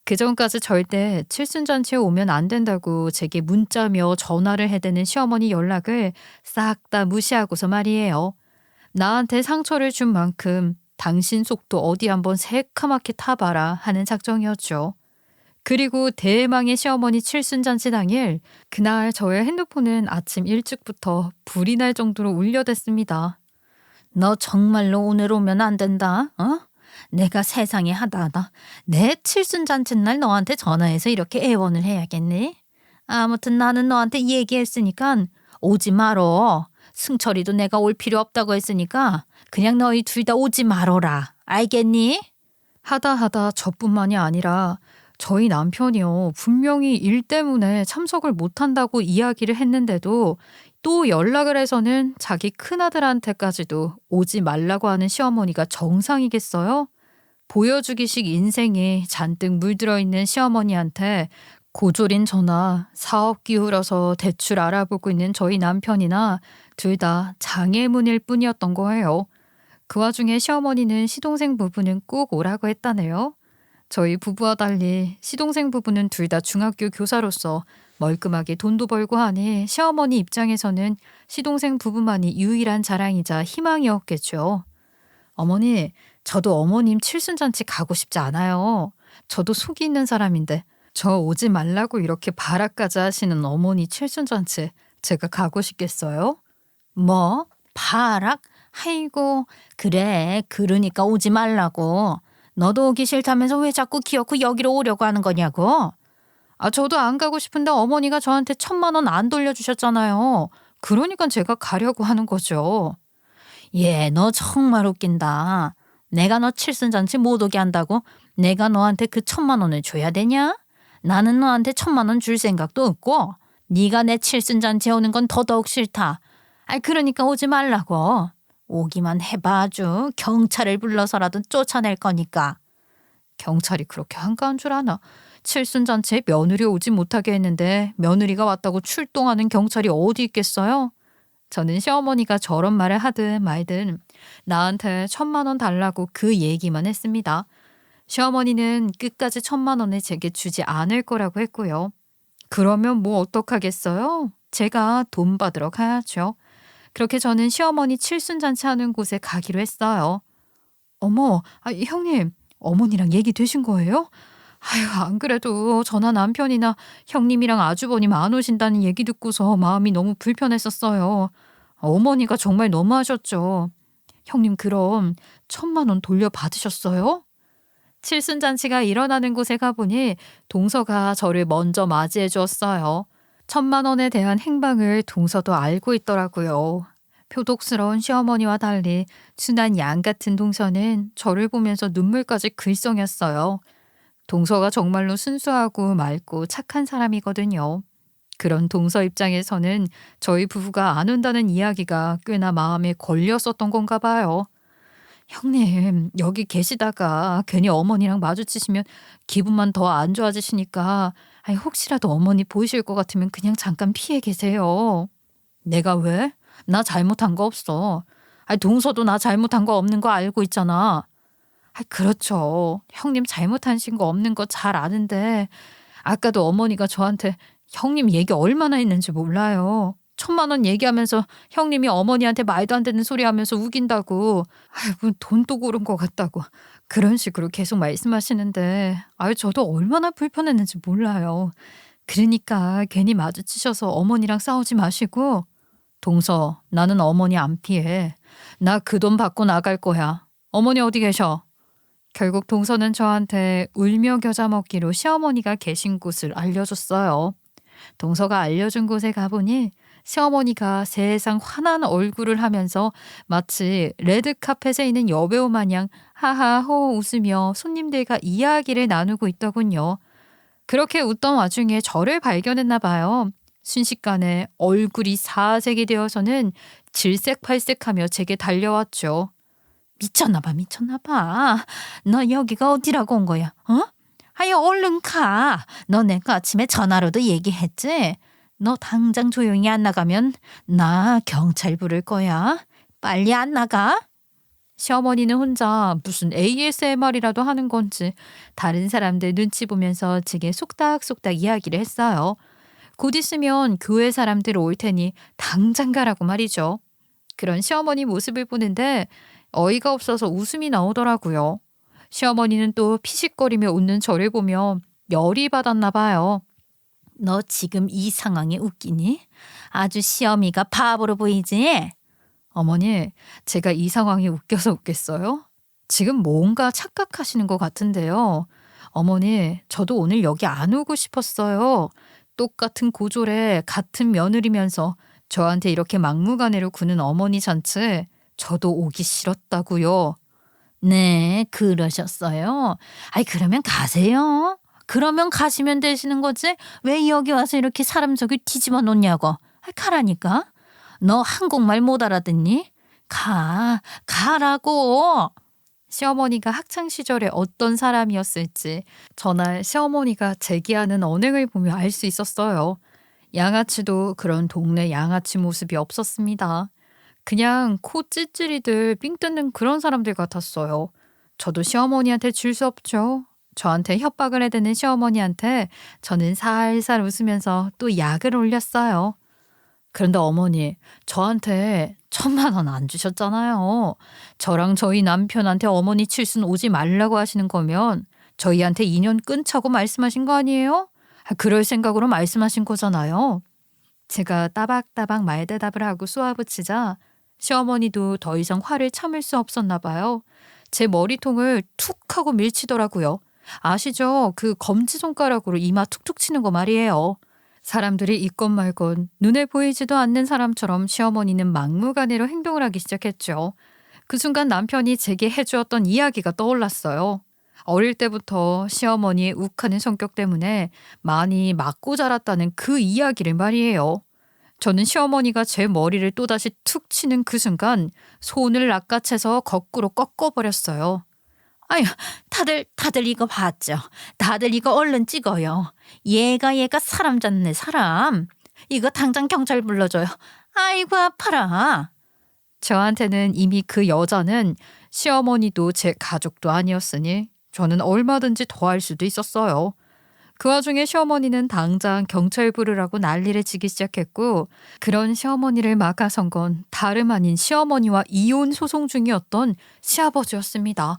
그 전까지 절대 칠순잔치에 오면 안 된다고 제게 문자며 전화를 해대는 시어머니 연락을 싹 다 무시하고서 말이에요. 나한테 상처를 준 만큼 당신 속도 어디 한번 새카맣게 타봐라 하는 작정이었죠. 그리고 대망의 시어머니 칠순잔치 당일 그날 저의 핸드폰은 아침 일찍부터 불이 날 정도로 울려댔습니다. 너 정말로 오늘 오면 안 된다. 어? 내가 세상에 하다하다 내 칠순잔칫날 너한테 전화해서 이렇게 애원을 해야겠니? 아무튼 나는 너한테 얘기했으니까 오지 말어. 승철이도 내가 올 필요 없다고 했으니까 그냥 너희 둘 다 오지 말어라. 알겠니? 하다 저뿐만이 아니라 저희 남편이요. 분명히 일 때문에 참석을 못한다고 이야기를 했는데도 또 연락을 해서는 자기 큰아들한테까지도 오지 말라고 하는 시어머니가 정상이겠어요? 보여주기식 인생에 잔뜩 물들어 있는 시어머니한테 고졸인 저나 사업 기울어서 대출 알아보고 있는 저희 남편이나 둘 다 장애문일 뿐이었던 거예요. 그 와중에 시어머니는 시동생 부부는 꼭 오라고 했다네요. 저희 부부와 달리 시동생 부부는 둘 다 중학교 교사로서 멀끔하게 돈도 벌고 하니 시어머니 입장에서는 시동생 부부만이 유일한 자랑이자 희망이었겠죠. 어머니, 저도 어머님 칠순잔치 가고 싶지 않아요. 저도 속이 있는 사람인데 저 오지 말라고 이렇게 바라까지 하시는 어머니 칠순잔치 제가 가고 싶겠어요? 뭐? 파락? 아이고 그래 그러니까 오지 말라고. 너도 오기 싫다면서 왜 자꾸 기어코 여기로 오려고 하는 거냐고. 아, 저도 안 가고 싶은데 어머니가 저한테 1,000만 원 안 돌려주셨잖아요. 그러니까 제가 가려고 하는 거죠. 얘 너 정말 웃긴다. 내가 너 칠순잔치 못 오게 한다고 내가 너한테 그 1,000만 원을 줘야 되냐? 나는 너한테 1,000만 원 줄 생각도 없고 네가 내 칠순잔치에 오는 건 더더욱 싫다. 아이 그러니까 오지 말라고. 오기만 해봐 아주 경찰을 불러서라도 쫓아낼 거니까. 경찰이 그렇게 한가한 줄 아나. 칠순잔치에 며느리 오지 못하게 했는데 며느리가 왔다고 출동하는 경찰이 어디 있겠어요? 저는 시어머니가 저런 말을 하든 말든 나한테 1,000만 원 달라고 그 얘기만 했습니다. 시어머니는 끝까지 1,000만 원을 제게 주지 않을 거라고 했고요. 그러면 뭐 어떡하겠어요? 제가 돈 받으러 가야죠. 그렇게 저는 시어머니 칠순잔치 하는 곳에 가기로 했어요. 어머, 형님, 어머니랑 얘기 되신 거예요? 아유, 안 그래도 저나 남편이나 형님이랑 아주버님 안 오신다는 얘기 듣고서 마음이 너무 불편했었어요. 어머니가 정말 너무하셨죠. 형님 그럼 1,000만 원 돌려받으셨어요? 칠순잔치가 일어나는 곳에 가보니 동서가 저를 먼저 맞이해 주었어요. 1,000만 원에 대한 행방을 동서도 알고 있더라고요. 표독스러운 시어머니와 달리 순한 양 같은 동서는 저를 보면서 눈물까지 글썽였어요. 동서가 정말로 순수하고 맑고 착한 사람이거든요. 그런 동서 입장에서는 저희 부부가 안 온다는 이야기가 꽤나 마음에 걸렸었던 건가 봐요. 형님, 여기 계시다가 괜히 어머니랑 마주치시면 기분만 더 안 좋아지시니까 아니, 혹시라도 어머니 보이실 것 같으면 그냥 잠깐 피해 계세요. 내가 왜? 나 잘못한 거 없어. 아니, 동서도 나 잘못한 거 없는 거 알고 있잖아. 아, 그렇죠. 형님 잘못하신 거 없는 거 잘 아는데 아까도 어머니가 저한테 형님 얘기 얼마나 했는지 몰라요. 1,000만 원 얘기하면서 형님이 어머니한테 말도 안 되는 소리 하면서 우긴다고. 아이고, 돈도 고른 것 같다고. 그런 식으로 계속 말씀하시는데 저도 얼마나 불편했는지 몰라요. 그러니까 괜히 마주치셔서 어머니랑 싸우지 마시고. 동서, 나는 어머니 안 피해. 나 그 돈 받고 나갈 거야. 어머니 어디 계셔? 결국 동서는 저한테 울며 겨자 먹기로 시어머니가 계신 곳을 알려줬어요. 동서가 알려준 곳에 가보니 시어머니가 세상 환한 얼굴을 하면서 마치 레드카펫에 있는 여배우 마냥 하하호 웃으며 손님들과 이야기를 나누고 있더군요. 그렇게 웃던 와중에 저를 발견했나 봐요. 순식간에 얼굴이 사색이 되어서는 질색팔색하며 제게 달려왔죠. 미쳤나 봐. 너 여기가 어디라고 온 거야? 어? 아유, 얼른 가. 너 내가 아침에 전화로도 얘기했지? 너 당장 조용히 안 나가면 나 경찰 부를 거야. 빨리 안 나가? 시어머니는 혼자 무슨 ASMR이라도 하는 건지 다른 사람들 눈치 보면서 제게 속닥속닥 이야기를 했어요. 곧 있으면 교회 사람들 올 테니 당장 가라고 말이죠. 그런 시어머니 모습을 보는데 어이가 없어서 웃음이 나오더라고요. 시어머니는 또 피식거리며 웃는 저를 보며 열이 받았나 봐요. 너 지금 이 상황에 웃기니? 아주 시어미가 바보로 보이지? 어머니, 제가 이 상황이 웃겨서 웃겠어요? 지금 뭔가 착각하시는 것 같은데요. 어머니, 저도 오늘 여기 안 오고 싶었어요. 똑같은 고졸에 같은 며느리면서 저한테 이렇게 막무가내로 구는 어머니 잔치 저도 오기 싫었다고요. 네, 그러셨어요. 아이, 그러면 가세요. 그러면 가시면 되시는 거지? 왜 여기 와서 이렇게 사람 저기 뒤집어 놓냐고. 가라니까. 너 한국말 못 알아듣니? 가라고. 시어머니가 학창시절에 어떤 사람이었을지 전날 시어머니가 제기하는 언행을 보며 알 수 있었어요. 양아치도 그런 동네 양아치 모습이 없었습니다. 그냥 코 찌찌리들 삥 뜯는 그런 사람들 같았어요. 저도 시어머니한테 질 수 없죠. 저한테 협박을 해대는 시어머니한테 저는 살살 웃으면서 또 약을 올렸어요. 그런데 어머니, 저한테 1,000만 원 안 주셨잖아요. 저랑 저희 남편한테 어머니 칠순 오지 말라고 하시는 거면 저희한테 인연 끊자고 말씀하신 거 아니에요? 그럴 생각으로 말씀하신 거잖아요. 제가 따박따박 말대답을 하고 쏘아붙이자 시어머니도 더 이상 화를 참을 수 없었나 봐요. 제 머리통을 툭 하고 밀치더라고요. 아시죠? 그 검지손가락으로 이마 툭툭 치는 거 말이에요. 사람들이 있건 말건 눈에 보이지도 않는 사람처럼 시어머니는 막무가내로 행동을 하기 시작했죠. 그 순간 남편이 제게 해주었던 이야기가 떠올랐어요. 어릴 때부터 시어머니의 욱하는 성격 때문에 많이 맞고 자랐다는 그 이야기를 말이에요. 저는 시어머니가 제 머리를 또다시 툭 치는 그 순간 손을 낚아채서 거꾸로 꺾어버렸어요. 아유, 다들 이거 봤죠? 다들 이거 얼른 찍어요. 얘가 사람 잡네, 사람. 이거 당장 경찰 불러줘요. 아이고, 아파라. 저한테는 이미 그 여자는 시어머니도 제 가족도 아니었으니 저는 얼마든지 더 할 수도 있었어요. 그 와중에 시어머니는 당장 경찰 부르라고 난리를 치기 시작했고 그런 시어머니를 막아선 건 다름 아닌 시어머니와 이혼 소송 중이었던 시아버지였습니다.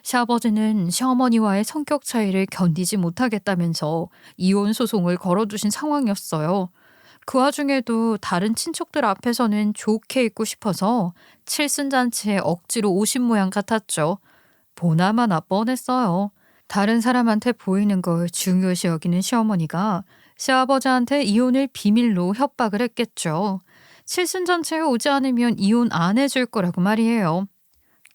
시아버지는 시어머니와의 성격 차이를 견디지 못하겠다면서 이혼 소송을 걸어두신 상황이었어요. 그 와중에도 다른 친척들 앞에서는 좋게 있고 싶어서 칠순잔치에 억지로 오신 모양 같았죠. 보나마나 뻔했어요. 다른 사람한테 보이는 걸 중요시 여기는 시어머니가 시아버지한테 이혼을 비밀로 협박을 했겠죠. 칠순잔치에 오지 않으면 이혼 안 해줄 거라고 말이에요.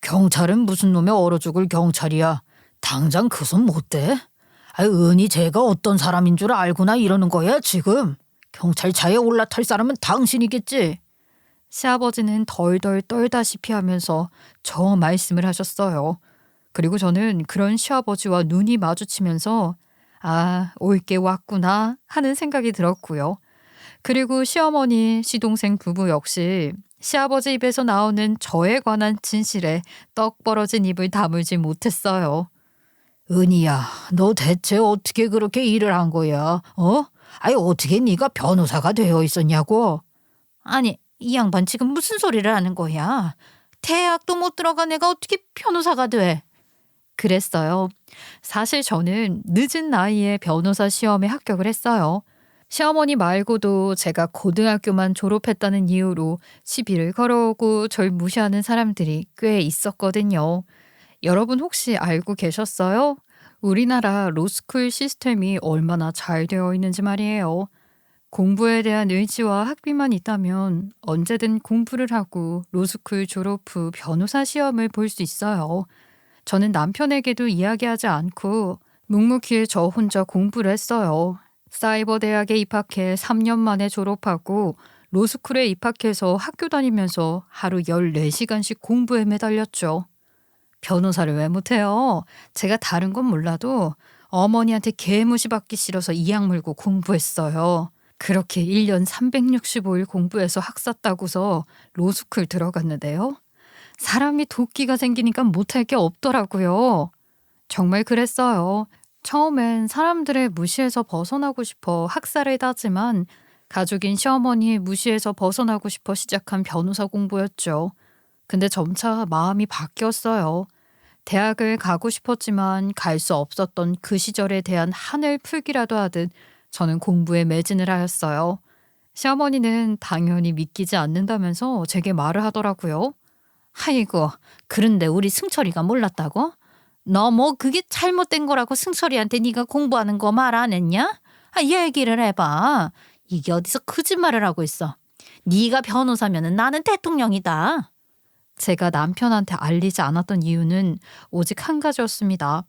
경찰은 무슨 놈의 얼어 죽을 경찰이야. 당장 그 손 못 대? 은희 제가 어떤 사람인 줄 알고나 이러는 거야 지금. 경찰차에 올라탈 사람은 당신이겠지. 시아버지는 덜덜 떨다시피 하면서 저 말씀을 하셨어요. 그리고 저는 그런 시아버지와 눈이 마주치면서 올 게 왔구나 하는 생각이 들었고요. 그리고 시어머니, 시동생 부부 역시 시아버지 입에서 나오는 저에 관한 진실에 떡 벌어진 입을 다물지 못했어요. 은희야, 너 대체 어떻게 그렇게 일을 한 거야? 어떻게 네가 변호사가 되어 있었냐고? 아니, 이 양반 지금 무슨 소리를 하는 거야? 대학도 못 들어간 애가 어떻게 변호사가 돼? 그랬어요. 사실 저는 늦은 나이에 변호사 시험에 합격을 했어요. 시어머니 말고도 제가 고등학교만 졸업했다는 이유로 시비를 걸어오고 절 무시하는 사람들이 꽤 있었거든요. 여러분 혹시 알고 계셨어요? 우리나라 로스쿨 시스템이 얼마나 잘 되어 있는지 말이에요. 공부에 대한 의지와 학비만 있다면 언제든 공부를 하고 로스쿨 졸업 후 변호사 시험을 볼 수 있어요. 저는 남편에게도 이야기하지 않고 묵묵히 저 혼자 공부를 했어요. 사이버 대학에 입학해 3년 만에 졸업하고 로스쿨에 입학해서 학교 다니면서 하루 14시간씩 공부에 매달렸죠. 변호사를 왜 못해요? 제가 다른 건 몰라도 어머니한테 개무시받기 싫어서 이악 물고 공부했어요. 그렇게 1년 365일 공부해서 학사 따고서 로스쿨 들어갔는데요. 사람이 도끼가 생기니까 못할 게 없더라고요. 정말 그랬어요. 처음엔 사람들의 무시에서 벗어나고 싶어 학사를 따지만 가족인 시어머니의 무시에서 벗어나고 싶어 시작한 변호사 공부였죠. 근데 점차 마음이 바뀌었어요. 대학을 가고 싶었지만 갈 수 없었던 그 시절에 대한 한을 풀기라도 하듯 저는 공부에 매진을 하였어요. 시어머니는 당연히 믿기지 않는다면서 제게 말을 하더라고요. 아이고, 그런데 우리 승철이가 몰랐다고? 너 뭐 그게 잘못된 거라고 승철이한테 네가 공부하는 거 말 안 했냐? 얘기를 해봐. 이게 어디서 거짓말을 하고 있어. 네가 변호사면은 나는 대통령이다. 제가 남편한테 알리지 않았던 이유는 오직 한 가지였습니다.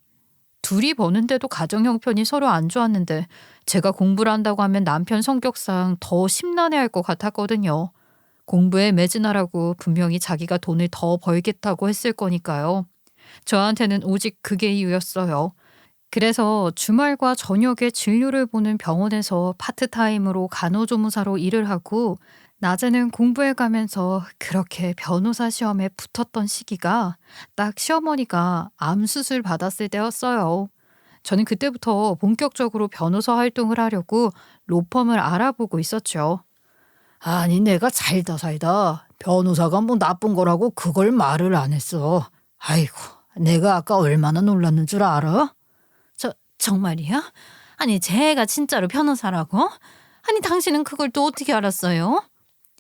둘이 버는데도 가정 형편이 서로 안 좋았는데 제가 공부를 한다고 하면 남편 성격상 더 심란해할 것 같았거든요. 공부에 매진하라고 분명히 자기가 돈을 더 벌겠다고 했을 거니까요. 저한테는 오직 그게 이유였어요. 그래서 주말과 저녁에 진료를 보는 병원에서 파트타임으로 간호조무사로 일을 하고 낮에는 공부해 가면서 그렇게 변호사 시험에 붙었던 시기가 딱 시어머니가 암 수술 받았을 때였어요. 저는 그때부터 본격적으로 변호사 활동을 하려고 로펌을 알아보고 있었죠. 아니 내가 살다 변호사가 뭐 나쁜 거라고 그걸 말을 안 했어. 아이고, 내가 아까 얼마나 놀랐는 줄 알아? 정말이야? 아니 쟤가 진짜로 변호사라고? 아니 당신은 그걸 또 어떻게 알았어요?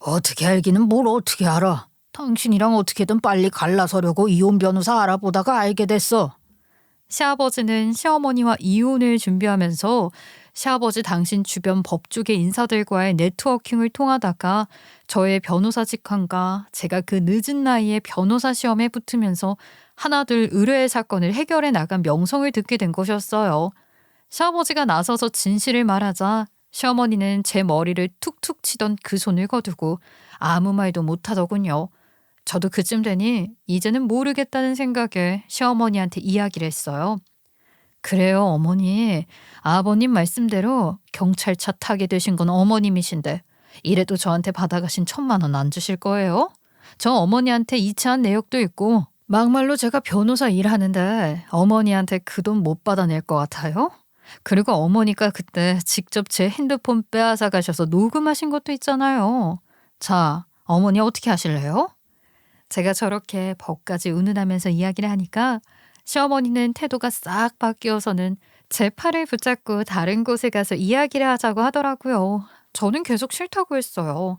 어떻게 알기는 뭘 어떻게 알아. 당신이랑 어떻게든 빨리 갈라서려고 이혼 변호사 알아보다가 알게 됐어. 시아버지는 시어머니와 이혼을 준비하면서 시아버지 당신 주변 법조계 인사들과의 네트워킹을 통하다가 저의 변호사 직함과 제가 그 늦은 나이에 변호사 시험에 붙으면서 하나둘 의뢰의 사건을 해결해 나간 명성을 듣게 된 것이었어요. 시아버지가 나서서 진실을 말하자 시어머니는 제 머리를 툭툭 치던 그 손을 거두고 아무 말도 못하더군요. 저도 그쯤 되니 이제는 모르겠다는 생각에 시어머니한테 이야기를 했어요. 그래요, 어머니. 아버님 말씀대로 경찰차 타게 되신 건 어머님이신데 이래도 저한테 받아가신 1,000만 원 안 주실 거예요? 저 어머니한테 이체한 내역도 있고 막말로 제가 변호사 일하는데 어머니한테 그 돈 못 받아낼 것 같아요? 그리고 어머니가 그때 직접 제 핸드폰 빼앗아 가셔서 녹음하신 것도 있잖아요. 자, 어머니 어떻게 하실래요? 제가 저렇게 벅까지 운운하면서 이야기를 하니까 시어머니는 태도가 싹 바뀌어서는 제 팔을 붙잡고 다른 곳에 가서 이야기를 하자고 하더라고요. 저는 계속 싫다고 했어요.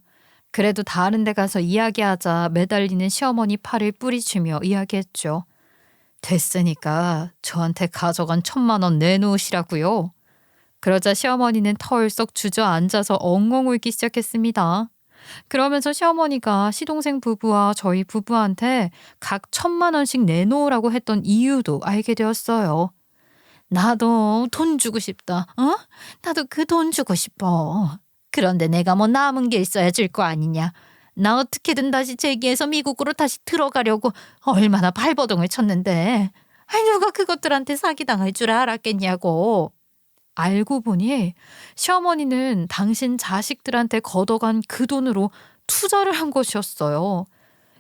그래도 다른 데 가서 이야기하자 매달리는 시어머니 팔을 뿌리치며 이야기했죠. 됐으니까 저한테 가져간 1,000만 원 내놓으시라고요. 그러자 시어머니는 털썩 주저앉아서 엉엉 울기 시작했습니다. 그러면서 시어머니가 시동생 부부와 저희 부부한테 각 1,000만 원씩 내놓으라고 했던 이유도 알게 되었어요. 나도 돈 주고 싶다. 어? 나도 그 돈 주고 싶어. 그런데 내가 뭐 남은 게 있어야 줄 거 아니냐. 나 어떻게든 다시 재기해서 미국으로 다시 들어가려고 얼마나 발버둥을 쳤는데. 아이 누가 그것들한테 사기당할 줄 알았겠냐고. 알고 보니 시어머니는 당신 자식들한테 걷어간 그 돈으로 투자를 한 것이었어요.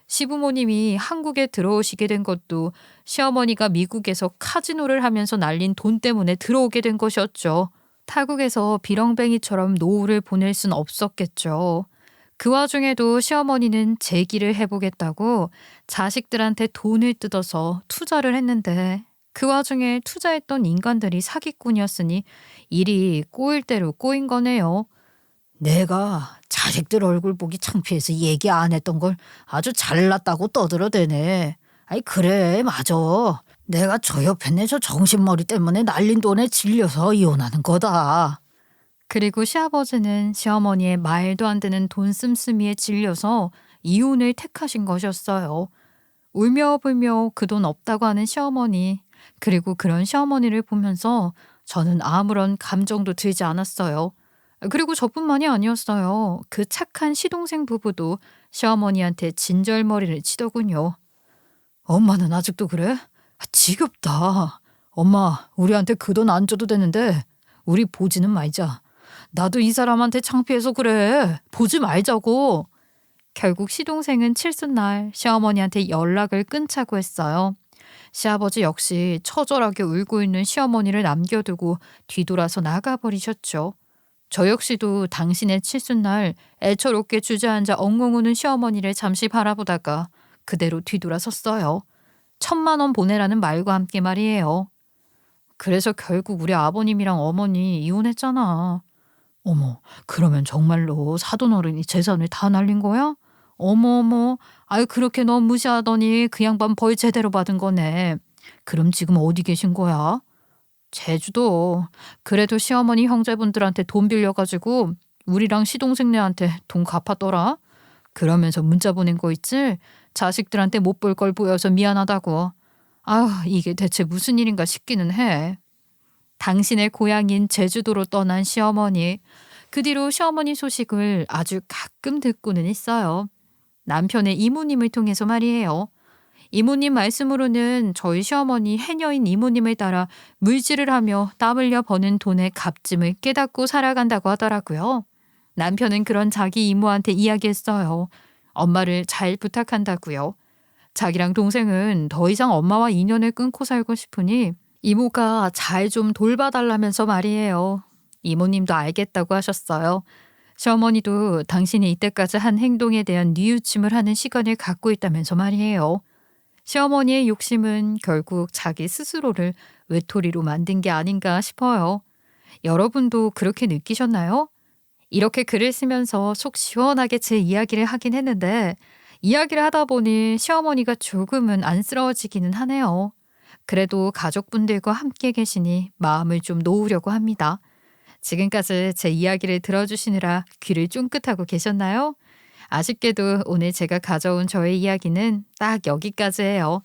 시부모님이 한국에 들어오시게 된 것도 시어머니가 미국에서 카지노를 하면서 날린 돈 때문에 들어오게 된 것이었죠. 타국에서 비렁뱅이처럼 노후를 보낼 순 없었겠죠. 그 와중에도 시어머니는 재기를 해보겠다고 자식들한테 돈을 뜯어서 투자를 했는데 그 와중에 투자했던 인간들이 사기꾼이었으니 일이 꼬일 대로 꼬인 거네요. 내가 자식들 얼굴 보기 창피해서 얘기 안 했던 걸 아주 잘났다고 떠들어대네. 아이 그래 맞아. 내가 저 옆에 저 정신머리 때문에 날린 돈에 질려서 이혼하는 거다. 그리고 시아버지는 시어머니의 말도 안 되는 돈 씀씀이에 질려서 이혼을 택하신 것이었어요. 울며 불며 그 돈 없다고 하는 시어머니, 그리고 그런 시어머니를 보면서 저는 아무런 감정도 들지 않았어요. 그리고 저뿐만이 아니었어요. 그 착한 시동생 부부도 시어머니한테 진절머리를 치더군요. 엄마는 아직도 그래? 지겹다. 엄마, 우리한테 그 돈 안 줘도 되는데 우리 보지는 말자. 나도 이 사람한테 창피해서 그래. 보지 말자고. 결국 시동생은 칠순날 시어머니한테 연락을 끊자고 했어요. 시아버지 역시 처절하게 울고 있는 시어머니를 남겨두고 뒤돌아서 나가버리셨죠. 저 역시도 당신의 칠순날 애처롭게 주저앉아 엉엉 우는 시어머니를 잠시 바라보다가 그대로 뒤돌아섰어요. 1,000만 원 보내라는 말과 함께 말이에요. 그래서 결국 우리 아버님이랑 어머니 이혼했잖아. 어머, 그러면 정말로 사돈어른이 재산을 다 날린 거야? 어머, 아유 그렇게 너 무시하더니 그 양반 벌 제대로 받은 거네. 그럼 지금 어디 계신 거야? 제주도. 그래도 시어머니 형제분들한테 돈 빌려가지고 우리랑 시동생네한테 돈 갚았더라. 그러면서 문자 보낸 거 있지? 자식들한테 못 볼 걸 보여서 미안하다고. 아휴 이게 대체 무슨 일인가 싶기는 해. 당신의 고향인 제주도로 떠난 시어머니. 그 뒤로 시어머니 소식을 아주 가끔 듣고는 있어요. 남편의 이모님을 통해서 말이에요. 이모님 말씀으로는 저희 시어머니 해녀인 이모님을 따라 물질을 하며 땀 흘려 버는 돈의 값짐을 깨닫고 살아간다고 하더라고요. 남편은 그런 자기 이모한테 이야기했어요. 엄마를 잘 부탁한다고요. 자기랑 동생은 더 이상 엄마와 인연을 끊고 살고 싶으니 이모가 잘 좀 돌봐달라면서 말이에요. 이모님도 알겠다고 하셨어요. 시어머니도 당신이 이때까지 한 행동에 대한 뉘우침을 하는 시간을 갖고 있다면서 말이에요. 시어머니의 욕심은 결국 자기 스스로를 외톨이로 만든 게 아닌가 싶어요. 여러분도 그렇게 느끼셨나요? 이렇게 글을 쓰면서 속 시원하게 제 이야기를 하긴 했는데 이야기를 하다 보니 시어머니가 조금은 안쓰러워지기는 하네요. 그래도 가족분들과 함께 계시니 마음을 좀 놓으려고 합니다. 지금까지 제 이야기를 들어주시느라 귀를 쫑긋하고 계셨나요? 아쉽게도 오늘 제가 가져온 저의 이야기는 딱 여기까지예요.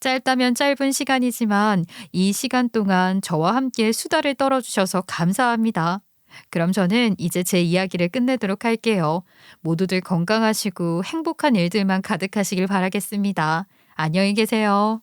짧다면 짧은 시간이지만 이 시간 동안 저와 함께 수다를 떨어주셔서 감사합니다. 그럼 저는 이제 제 이야기를 끝내도록 할게요. 모두들 건강하시고 행복한 일들만 가득하시길 바라겠습니다. 안녕히 계세요.